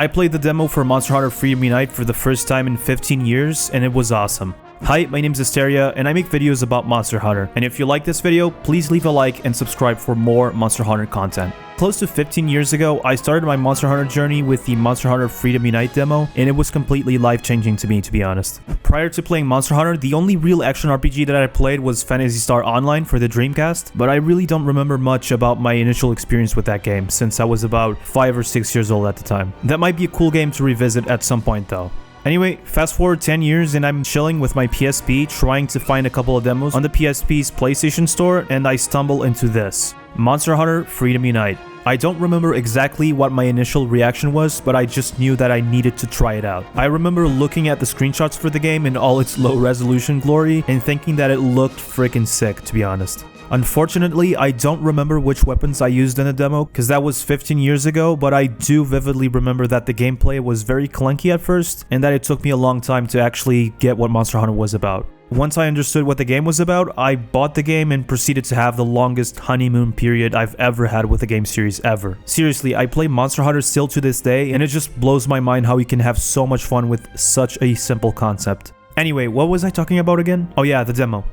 I played the demo for Monster Hunter Freedom Unite for the first time in 15 years, and it was awesome. Hi, my name's Asteria, and I make videos about Monster Hunter. And if you like this video, please leave a like and subscribe for more Monster Hunter content. Close to 15 years ago, I started my Monster Hunter journey with the Monster Hunter Freedom Unite demo, and it was completely life-changing to me, to be honest. Prior to playing Monster Hunter, the only real action RPG that I played was Phantasy Star Online for the Dreamcast, but I really don't remember much about my initial experience with that game, since I was about 5 or 6 years old at the time. That might be a cool game to revisit at some point though. Anyway, fast forward 10 years and I'm chilling with my PSP trying to find a couple of demos on the PSP's PlayStation Store, and I stumble into this. Monster Hunter Freedom Unite. I don't remember exactly what my initial reaction was, but I just knew that I needed to try it out. I remember looking at the screenshots for the game in all its low resolution glory and thinking that it looked freaking sick, to be honest. Unfortunately, I don't remember which weapons I used in the demo because that was 15 years ago, but I do vividly remember that the gameplay was very clunky at first and that it took me a long time to actually get what Monster Hunter was about. Once I understood what the game was about, I bought the game and proceeded to have the longest honeymoon period I've ever had with a game series ever. Seriously, I play Monster Hunter still to this day, and it just blows my mind how you can have so much fun with such a simple concept. Anyway, what was I talking about again? Oh yeah, the demo.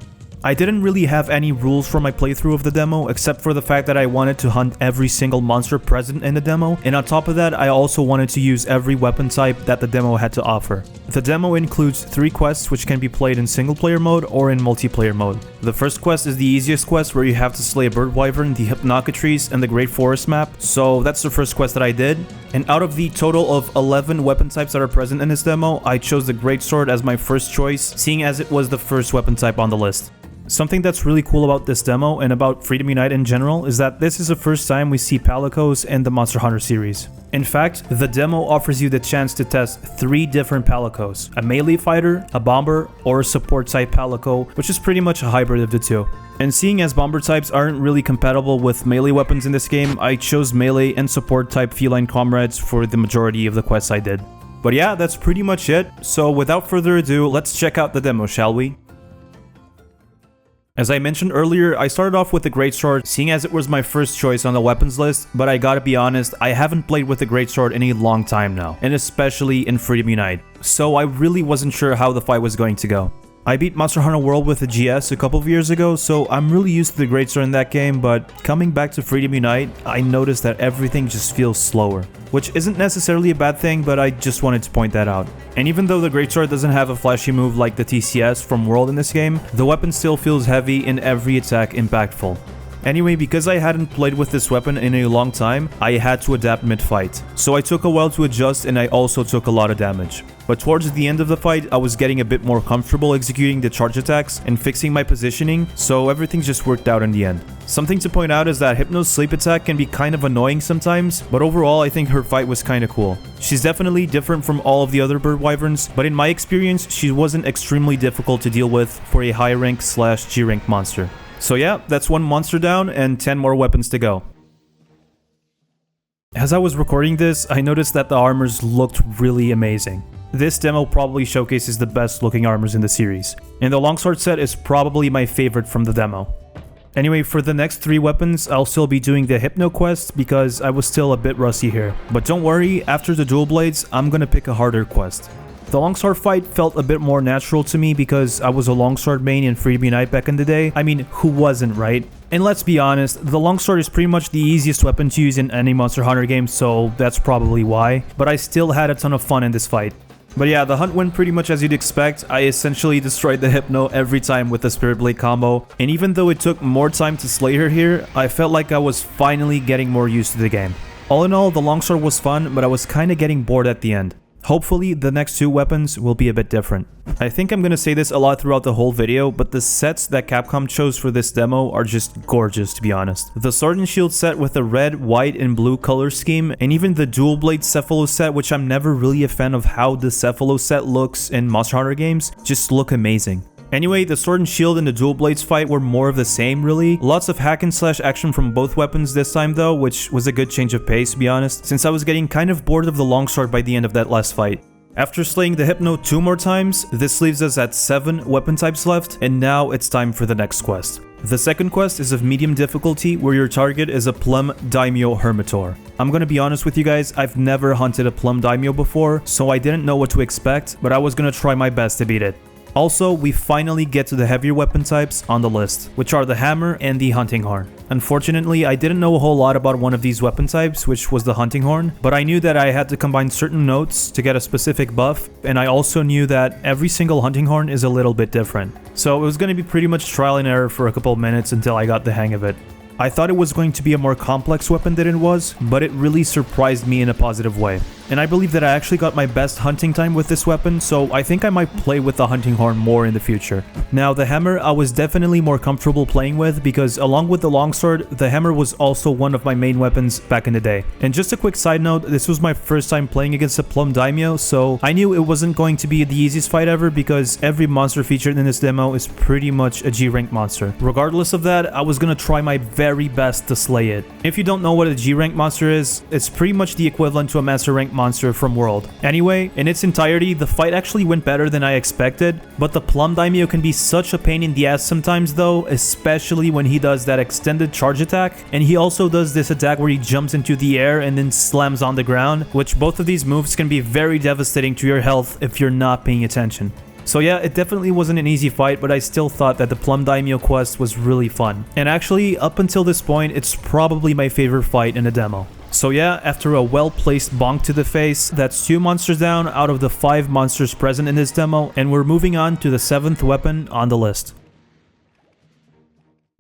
I didn't really have any rules for my playthrough of the demo, except for the fact that I wanted to hunt every single monster present in the demo, and on top of that, I also wanted to use every weapon type that the demo had to offer. The demo includes 3 quests which can be played in single player mode or in multiplayer mode. The first quest is the easiest quest, where you have to slay a bird wyvern, the Hypnocatrice, and the Great Forest map, so that's the first quest that I did. And out of the total of 11 weapon types that are present in this demo, I chose the Greatsword as my first choice, seeing as it was the first weapon type on the list. Something that's really cool about this demo and about Freedom Unite in general is that this is the first time we see Palicos in the Monster Hunter series. In fact, the demo offers you the chance to test 3 different Palicos: a melee fighter, a bomber, or a support type Palico, which is pretty much a hybrid of the two. And seeing as bomber types aren't really compatible with melee weapons in this game, I chose melee and support type feline comrades for the majority of the quests I did. But yeah, that's pretty much it, so without further ado, let's check out the demo, shall we? As I mentioned earlier, I started off with the Greatsword, seeing as it was my first choice on the weapons list, but I gotta be honest, I haven't played with the Greatsword in a long time now, and especially in Freedom Unite, so I really wasn't sure how the fight was going to go. I beat Monster Hunter World with the GS a couple of years ago, so I'm really used to the Greatsword in that game, but coming back to Freedom Unite, I noticed that everything just feels slower. Which isn't necessarily a bad thing, but I just wanted to point that out. And even though the Greatsword doesn't have a flashy move like the TCS from World in this game, the weapon still feels heavy and every attack impactful. Anyway, because I hadn't played with this weapon in a long time, I had to adapt mid-fight. So I took a while to adjust and I also took a lot of damage. But towards the end of the fight, I was getting a bit more comfortable executing the charge attacks and fixing my positioning, so everything just worked out in the end. Something to point out is that Hypno's sleep attack can be kind of annoying sometimes, but overall I think her fight was kinda cool. She's definitely different from all of the other bird wyverns, but in my experience, she wasn't extremely difficult to deal with for a high rank / G rank monster. So yeah, that's 1 monster down and 10 more weapons to go. As I was recording this, I noticed that the armors looked really amazing. This demo probably showcases the best looking armors in the series, and the longsword set is probably my favorite from the demo. Anyway, for the next 3 weapons, I'll still be doing the Hypno quest because I was still a bit rusty here. But don't worry, after the dual blades, I'm gonna pick a harder quest. The longsword fight felt a bit more natural to me because I was a longsword main in Freedom Unite back in the day. I mean, who wasn't, right? And let's be honest, the longsword is pretty much the easiest weapon to use in any Monster Hunter game, so that's probably why. But I still had a ton of fun in this fight. But yeah, the hunt went pretty much as you'd expect. I essentially destroyed the Hypno every time with the Spirit Blade combo, and even though it took more time to slay her here, I felt like I was finally getting more used to the game. All in all, the longsword was fun, but I was kinda getting bored at the end. Hopefully, the next 2 weapons will be a bit different. I think I'm gonna say this a lot throughout the whole video, but the sets that Capcom chose for this demo are just gorgeous, to be honest. The Sword and Shield set with the red, white, and blue color scheme, and even the Dual Blade Cephalo set, which I'm never really a fan of how the Cephalo set looks in Monster Hunter games, just look amazing. Anyway, the Sword and Shield and the Dual Blades fight were more of the same, really. Lots of hack and slash action from both weapons this time though, which was a good change of pace, to be honest, since I was getting kind of bored of the longsword by the end of that last fight. After slaying the Hypno 2 more times, this leaves us at 7 weapon types left, and now it's time for the next quest. The second quest is of medium difficulty, where your target is a Plum Daimyo Hermitaur. I'm gonna be honest with you guys, I've never hunted a Plum Daimyo before, so I didn't know what to expect, but I was gonna try my best to beat it. Also, we finally get to the heavier weapon types on the list, which are the hammer and the hunting horn. Unfortunately, I didn't know a whole lot about one of these weapon types, which was the hunting horn, but I knew that I had to combine certain notes to get a specific buff, and I also knew that every single hunting horn is a little bit different. So it was going to be pretty much trial and error for a couple of minutes until I got the hang of it. I thought it was going to be a more complex weapon than it was, but it really surprised me in a positive way. And I believe that I actually got my best hunting time with this weapon, so I think I might play with the hunting horn more in the future. Now, the hammer I was definitely more comfortable playing with because along with the longsword, the hammer was also one of my main weapons back in the day. And just a quick side note, this was my first time playing against a Plum Daimyo, so I knew it wasn't going to be the easiest fight ever because every monster featured in this demo is pretty much a G-rank monster. Regardless of that, I was gonna try my very best to slay it. If you don't know what a G-rank monster is, it's pretty much the equivalent to a master rank monster from World. Anyway, in its entirety, the fight actually went better than I expected, but the Plum Daimyo can be such a pain in the ass sometimes though, especially when he does that extended charge attack, and he also does this attack where he jumps into the air and then slams on the ground, which both of these moves can be very devastating to your health if you're not paying attention. So yeah, it definitely wasn't an easy fight, but I still thought that the Plum Daimyo quest was really fun. And actually, up until this point, it's probably my favorite fight in the demo. So yeah, after a well-placed bonk to the face, that's 2 monsters down out of the 5 monsters present in this demo, and we're moving on to the 7th weapon on the list.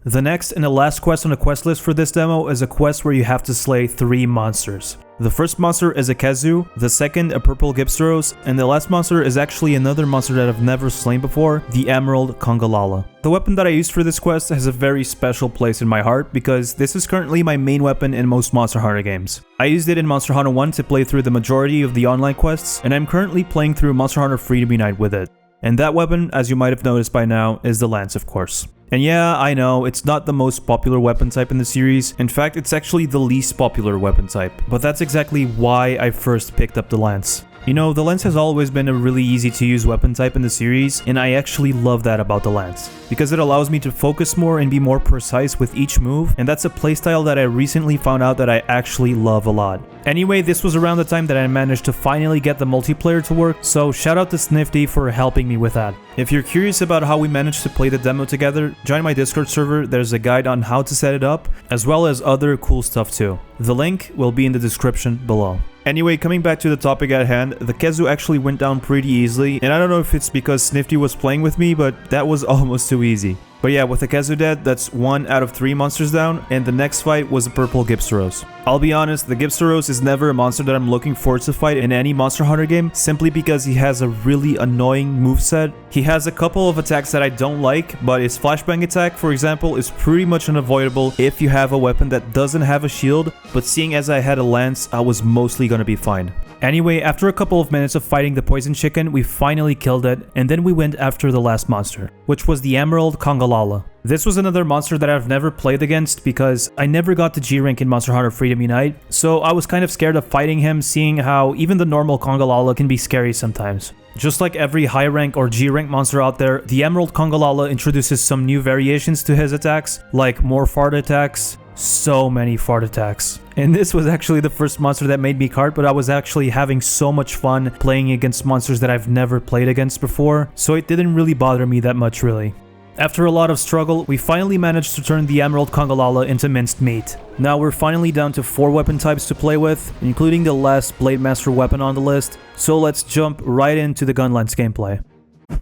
The next and the last quest on the quest list for this demo is a quest where you have to slay 3 monsters. The first monster is a Khezu, the second a purple Gypceros, and the last monster is actually another monster that I've never slain before, the Emerald Congalala. The weapon that I used for this quest has a very special place in my heart because this is currently my main weapon in most Monster Hunter games. I used it in Monster Hunter 1 to play through the majority of the online quests, and I'm currently playing through Monster Hunter Freedom Unite with it. And that weapon, as you might have noticed by now, is the lance, of course. And yeah, I know, it's not the most popular weapon type in the series. In fact, it's actually the least popular weapon type. But that's exactly why I first picked up the lance. You know, the lance has always been a really easy to use weapon type in the series, and I actually love that about the lance. Because it allows me to focus more and be more precise with each move, and that's a playstyle that I recently found out that I actually love a lot. Anyway, this was around the time that I managed to finally get the multiplayer to work, so shout out to Snifty for helping me with that. If you're curious about how we managed to play the demo together, join my Discord server, there's a guide on how to set it up, as well as other cool stuff too. The link will be in the description below. Anyway, coming back to the topic at hand, the Khezu actually went down pretty easily, and I don't know if it's because Snifty was playing with me, but that was almost too easy. But yeah, with the Khezu dead, that's 1 out of 3 monsters down, and the next fight was a purple Gypceros. I'll be honest, the Gypceros is never a monster that I'm looking forward to fight in any Monster Hunter game, simply because he has a really annoying moveset. He has a couple of attacks that I don't like, but his flashbang attack, for example, is pretty much unavoidable if you have a weapon that doesn't have a shield, but seeing as I had a lance, I was mostly gonna be fine. Anyway, after a couple of minutes of fighting the poison chicken, we finally killed it, and then we went after the last monster, which was the Emerald Congalala. This was another monster that I've never played against because I never got to G rank in Monster Hunter Freedom Unite, so I was kind of scared of fighting him, seeing how even the normal Congalala can be scary sometimes. Just like every high rank or G rank monster out there, the Emerald Congalala introduces some new variations to his attacks, like more fart attacks. So many fart attacks. And this was actually the first monster that made me cart, but I was actually having so much fun playing against monsters that I've never played against before, so it didn't really bother me that much really. After a lot of struggle, we finally managed to turn the Emerald Congalala into minced meat. Now we're finally down to 4 weapon types to play with, including the last Blade Master weapon on the list, so let's jump right into the Gunlance gameplay.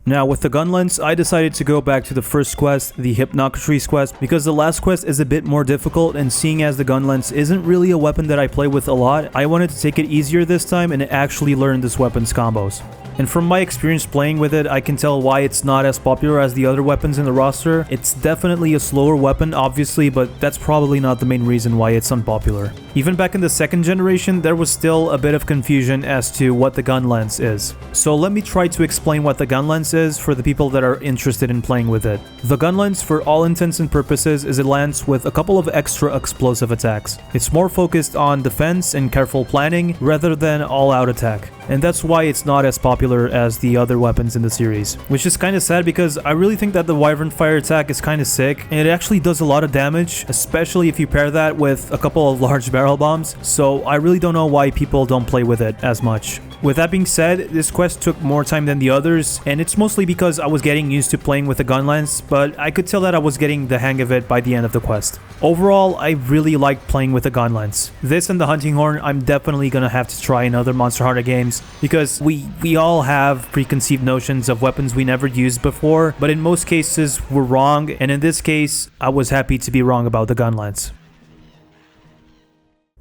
Now, with the Gunlance, I decided to go back to the first quest, the Hypnocatrice quest, because the last quest is a bit more difficult, and seeing as the Gunlance isn't really a weapon that I play with a lot, I wanted to take it easier this time and actually learn this weapon's combos. And from my experience playing with it, I can tell why it's not as popular as the other weapons in the roster. It's definitely a slower weapon, obviously, but that's probably not the main reason why it's unpopular. Even back in the 2nd generation, there was still a bit of confusion as to what the Gunlance is. So let me try to explain what the Gunlance is for the people that are interested in playing with it. The Gunlance, for all intents and purposes, is a lance with a couple of extra explosive attacks. It's more focused on defense and careful planning rather than all-out attack. and that's why it's not as popular as the other weapons in the series. Which is kind of sad because I really think that the Wyvern Fire attack is kind of sick, and it actually does a lot of damage, especially if you pair that with a couple of large barrel bombs, so I really don't know why people don't play with it as much. With that being said, this quest took more time than the others, and it's mostly because I was getting used to playing with the Gunlance, but I could tell that I was getting the hang of it by the end of the quest. Overall, I really liked playing with the Gunlance. This and the Hunting Horn, I'm definitely gonna have to try in other Monster Hunter games, because we all have preconceived notions of weapons we never used before, but in most cases, we're wrong, and in this case, I was happy to be wrong about the Gunlance.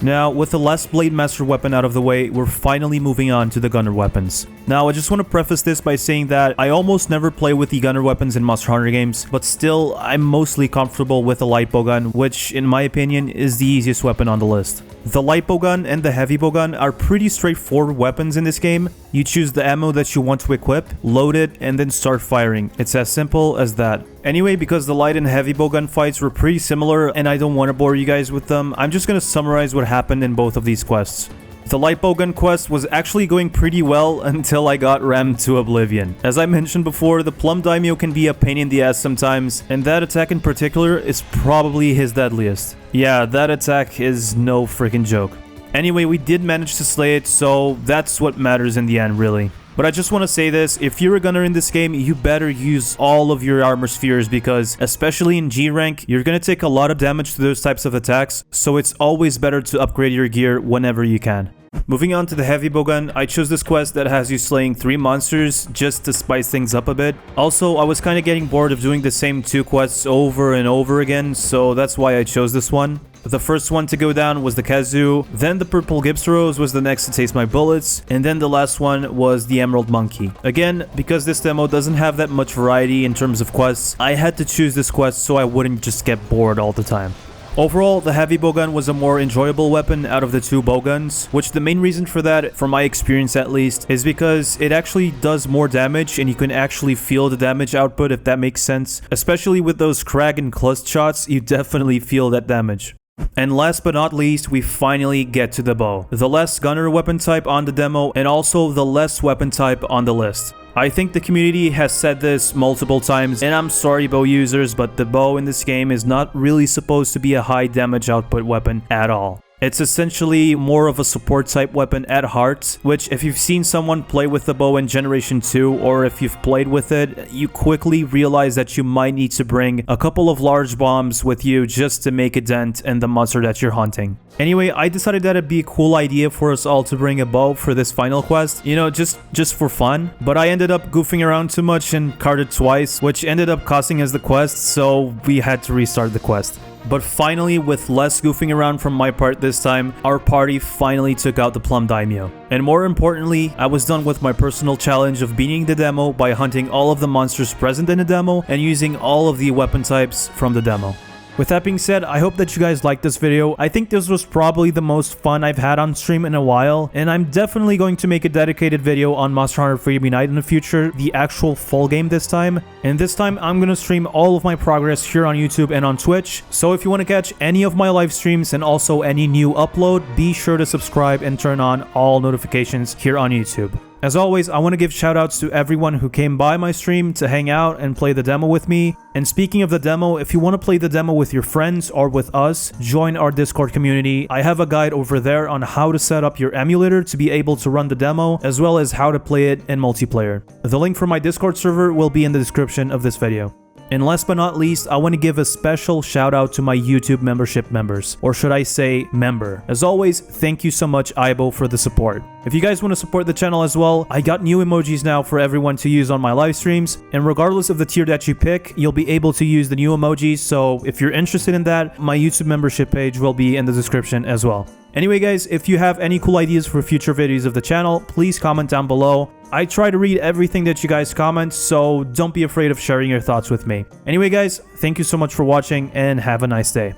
Now, with the last Blade Master weapon out of the way, we're finally moving on to the Gunner weapons. Now, I just want to preface this by saying that I almost never play with the Gunner weapons in Monster Hunter games, but still, I'm mostly comfortable with the Light Bowgun, which, in my opinion, is the easiest weapon on the list. The Light Bowgun and the Heavy Bowgun are pretty straightforward weapons in this game. You choose the ammo that you want to equip, load it, and then start firing. It's as simple as that. Anyway, because the Light and Heavy Bowgun fights were pretty similar and I don't want to bore you guys with them, I'm just going to summarize what happened in both of these quests. The Light Bowgun quest was actually going pretty well until I got rammed to oblivion. As I mentioned before, the Plum Daimyo can be a pain in the ass sometimes, and that attack in particular is probably his deadliest. Yeah, that attack is no freaking joke. Anyway, we did manage to slay it, so that's what matters in the end, really. But I just want to say this, if you're a gunner in this game, you better use all of your armor spheres because, especially in G rank, you're going to take a lot of damage to those types of attacks, so it's always better to upgrade your gear whenever you can. Moving on to the Heavy Bowgun, I chose this quest that has you slaying 3 monsters just to spice things up a bit. Also, I was kind of getting bored of doing the same 2 quests over and over again, so that's why I chose this one. The first one to go down was the Khezu, then the purple Gypceros was the next to taste my bullets, and then the last one was the Emerald Monkey. Again, because this demo doesn't have that much variety in terms of quests, I had to choose this quest so I wouldn't just get bored all the time. Overall, the Heavy Bowgun was a more enjoyable weapon out of the 2 bowguns, which the main reason for that, from my experience at least, is because it actually does more damage and you can actually feel the damage output, if that makes sense. Especially with those Crag and Clust shots, you definitely feel that damage. And last but not least, we finally get to the bow. The less gunner weapon type on the demo and also the less weapon type on the list. I think the community has said this multiple times, and I'm sorry bow users, but the bow in this game is not really supposed to be a high damage output weapon at all. It's essentially more of a support type weapon at heart, which if you've seen someone play with the bow in Generation 2 or if you've played with it, you quickly realize that you might need to bring a couple of large bombs with you just to make a dent in the monster that you're hunting. Anyway, I decided that it'd be a cool idea for us all to bring a bow for this final quest, you know, just for fun, but I ended up goofing around too much and carded twice, which ended up costing us the quest, so we had to restart the quest. But finally, with less goofing around from my part this time, our party finally took out the Plum Daimyo. And more importantly, I was done with my personal challenge of beating the demo by hunting all of the monsters present in the demo and using all of the weapon types from the demo. With that being said, I hope that you guys liked this video. I think this was probably the most fun I've had on stream in a while, and I'm definitely going to make a dedicated video on Monster Hunter Freedom Unite in the future, the actual full game this time. And this time, I'm going to stream all of my progress here on YouTube and on Twitch, so if you want to catch any of my live streams and also any new upload, be sure to subscribe and turn on all notifications here on YouTube. As always, I want to give shoutouts to everyone who came by my stream to hang out and play the demo with me. And speaking of the demo, if you want to play the demo with your friends or with us, join our Discord community. I have a guide over there on how to set up your emulator to be able to run the demo, as well as how to play it in multiplayer. The link for my Discord server will be in the description of this video. And last but not least, I want to give a special shout out to my YouTube membership members, or should I say member. As always, thank you so much Aibo for the support. If you guys want to support the channel as well, I got new emojis now for everyone to use on my live streams, and regardless of the tier that you pick, you'll be able to use the new emojis, so if you're interested in that, my YouTube membership page will be in the description as well. Anyway guys, if you have any cool ideas for future videos of the channel, please comment down below. I try to read everything that you guys comment, so don't be afraid of sharing your thoughts with me. Anyway guys, thank you so much for watching and have a nice day.